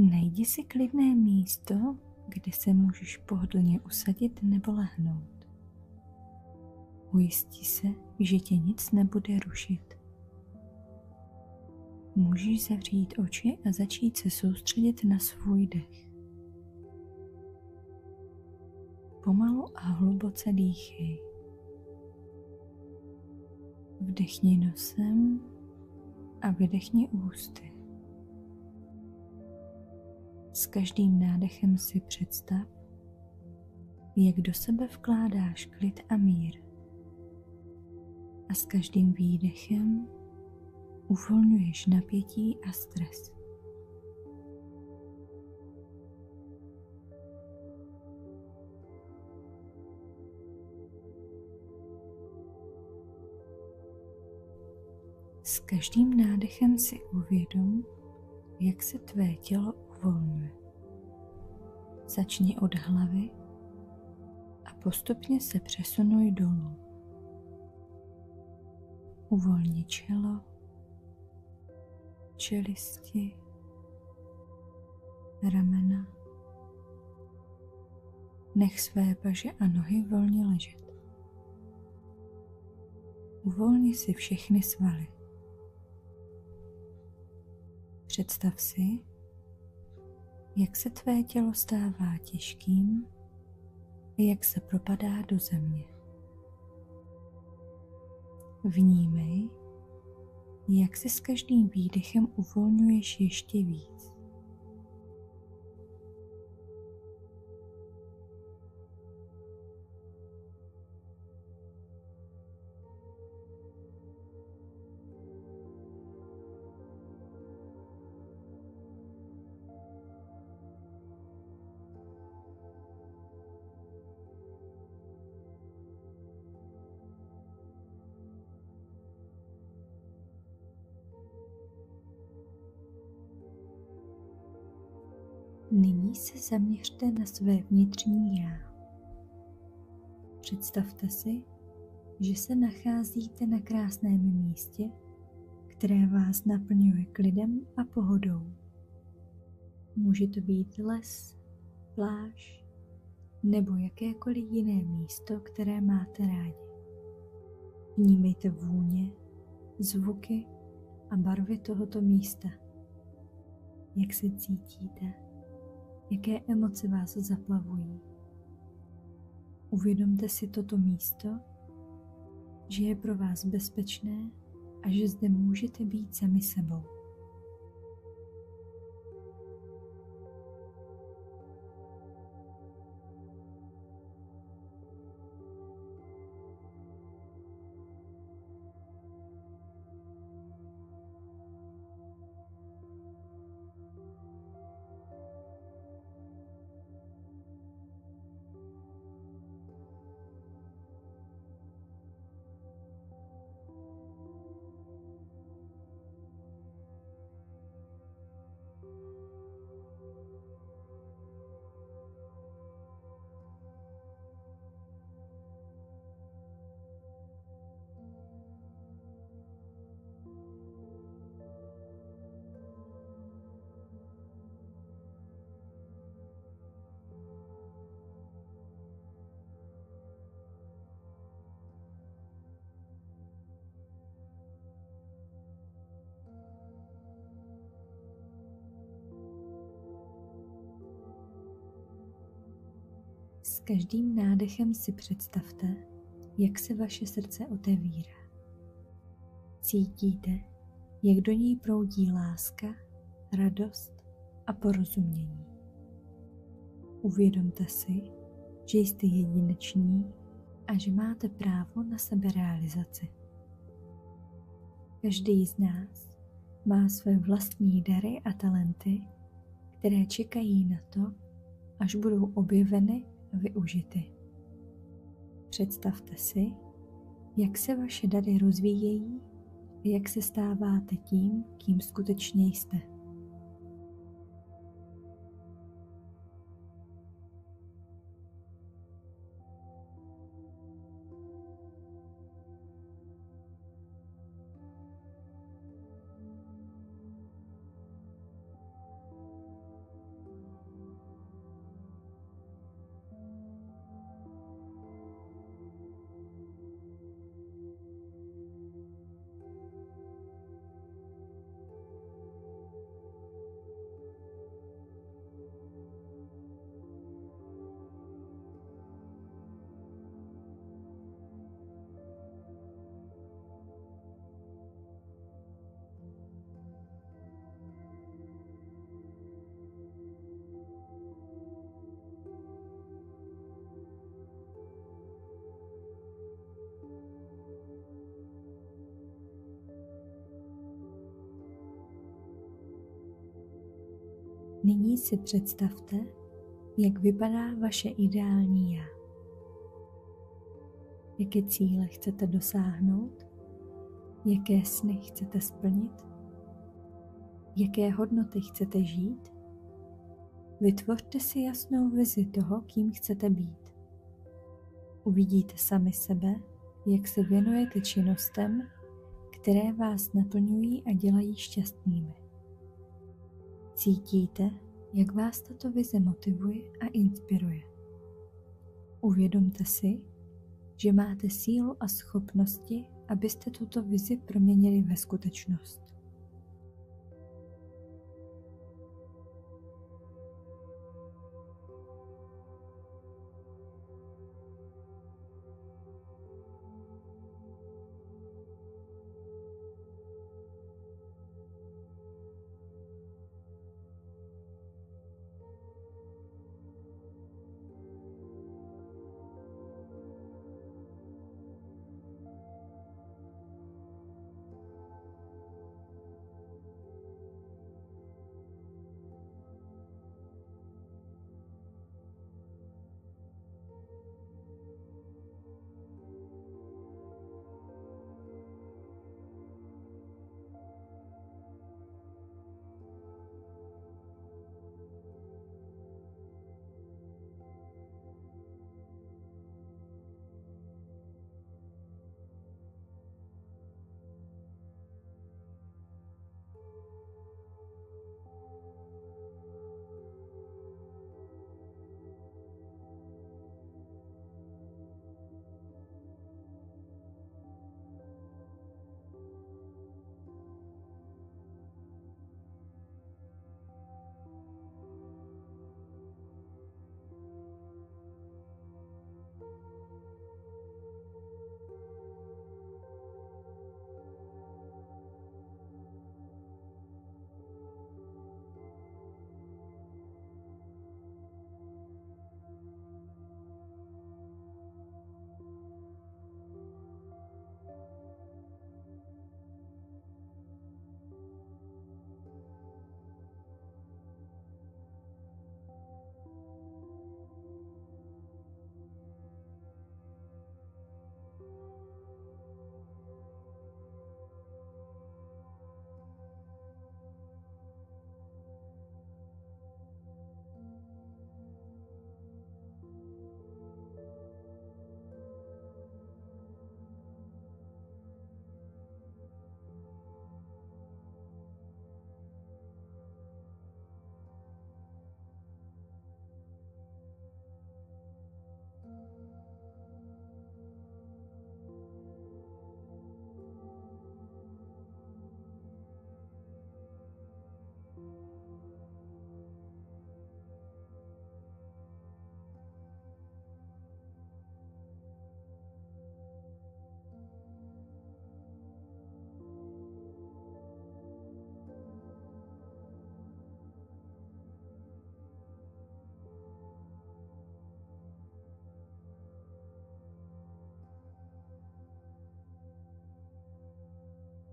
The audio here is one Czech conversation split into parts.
Najdi si klidné místo, kde se můžeš pohodlně usadit nebo lehnout. Ujisti se, že tě nic nebude rušit. Můžeš zavřít oči a začít se soustředit na svůj dech. Pomalu a hluboce dýchej. Vdechni nosem a vydechni ústy. S každým nádechem si představ, jak do sebe vkládáš klid a mír. A s každým výdechem uvolňuješ napětí a stres. S každým nádechem si uvědom, jak se tvé tělo uvolňuje. Začni od hlavy a postupně se přesunuj dolů. Uvolni čelo, čelisti, ramena. Nech své paže a nohy volně ležet. Uvolni si všechny svaly. Představ si, jak se tvé tělo stává těžkým a jak se propadá do země. Vnímej, jak se s každým výdechem uvolňuješ ještě víc. Nyní se zaměřte na své vnitřní já. Představte si, že se nacházíte na krásném místě, které vás naplňuje klidem a pohodou. Může to být les, pláž nebo jakékoliv jiné místo, které máte rádi. Vnímejte vůně, zvuky a barvy tohoto místa. Jak se cítíte? Jaké emoce vás zaplavují? Uvědomte si toto místo, že je pro vás bezpečné a že zde můžete být sami sebou. S každým nádechem si představte, jak se vaše srdce otevírá. Cítíte, jak do něj proudí láska, radost a porozumění. Uvědomte si, že jste jedineční a že máte právo na seberealizaci. Každý z nás má své vlastní dary a talenty, které čekají na to, až budou objeveny a využity. Představte si, jak se vaše dary rozvíjejí a jak se stáváte tím, kým skutečně jste. Nyní si představte, jak vypadá vaše ideální já. Jaké cíle chcete dosáhnout, jaké sny chcete splnit, jaké hodnoty chcete žít. Vytvořte si jasnou vizi toho, kým chcete být. Uvidíte sami sebe, jak se věnujete činnostem, které vás naplňují a dělají šťastnými. Cítíte, jak vás tato vize motivuje a inspiruje. Uvědomte si, že máte sílu a schopnosti, abyste tuto vizi proměnili ve skutečnost.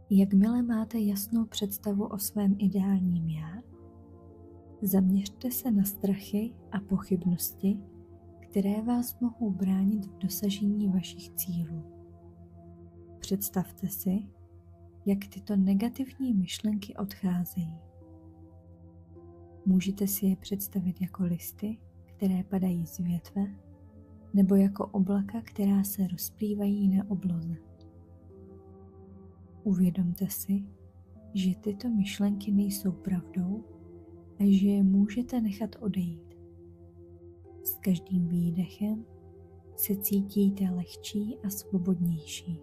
Jakmile máte jasnou představu o svém ideálním já, zaměřte se na strachy a pochybnosti, které vás mohou bránit v dosažení vašich cílů. Představte si, jak tyto negativní myšlenky odcházejí. Můžete si je představit jako listy, které padají z větve, nebo jako oblaka, která se rozplývají na obloze. Uvědomte si, že tyto myšlenky nejsou pravdou a že je můžete nechat odejít. S každým výdechem se cítíte lehčí a svobodnější.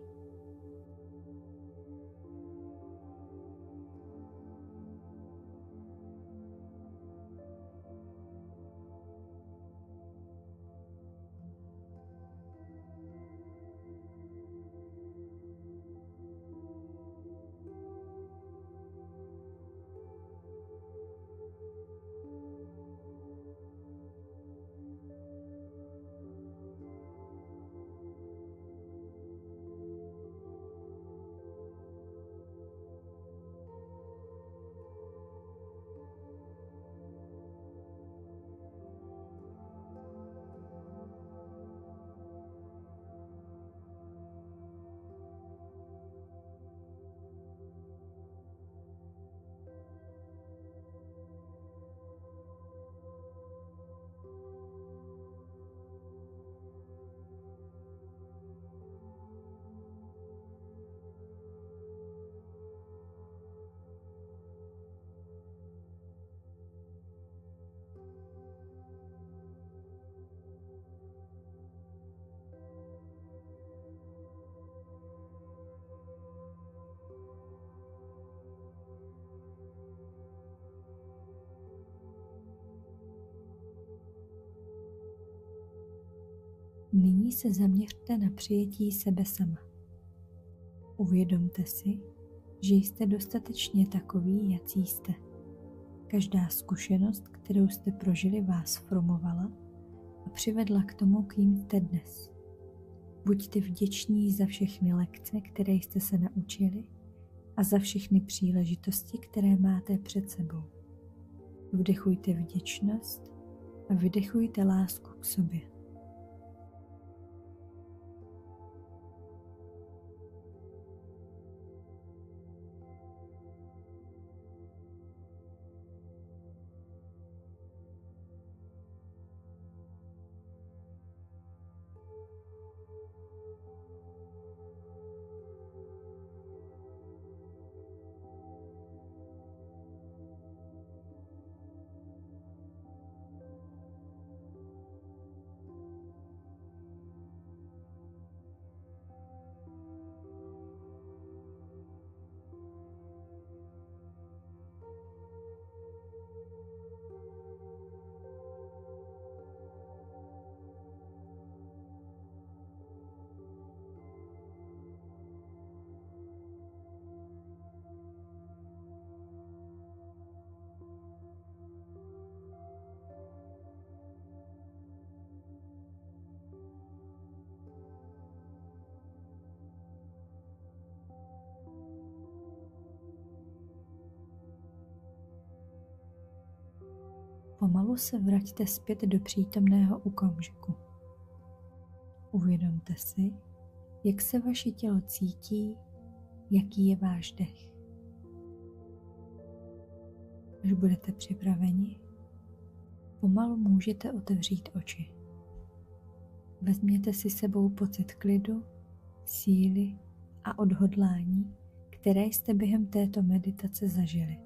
nyní se zaměřte na přijetí sebe sama. Uvědomte si, že jste dostatečně takový, jací jste. Každá zkušenost, kterou jste prožili, vás formovala a přivedla k tomu, kým jste dnes. Buďte vděční za všechny lekce, které jste se naučili a za všechny příležitosti, které máte před sebou. Vdechujte vděčnost a vydechujte lásku k sobě. Pomalu se vraťte zpět do přítomného okamžiku. Uvědomte si, jak se vaše tělo cítí, jaký je váš dech. Až budete připraveni, pomalu můžete otevřít oči. Vezměte si sebou pocit klidu, síly a odhodlání, které jste během této meditace zažili.